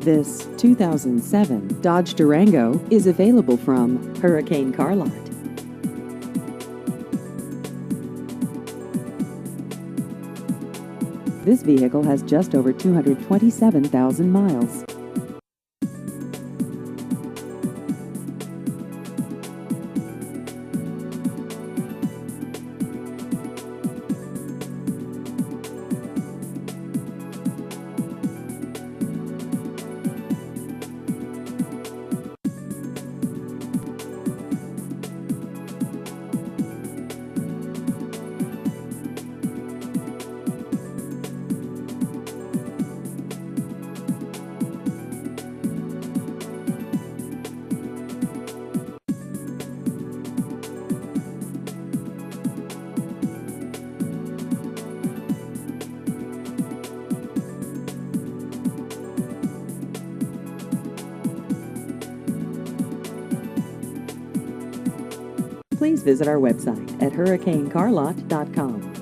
This 2007 Dodge Durango is available from Hurricane Car Lot. This vehicle has just over 227,000 miles. Please visit our website at hurricanecarlot.com.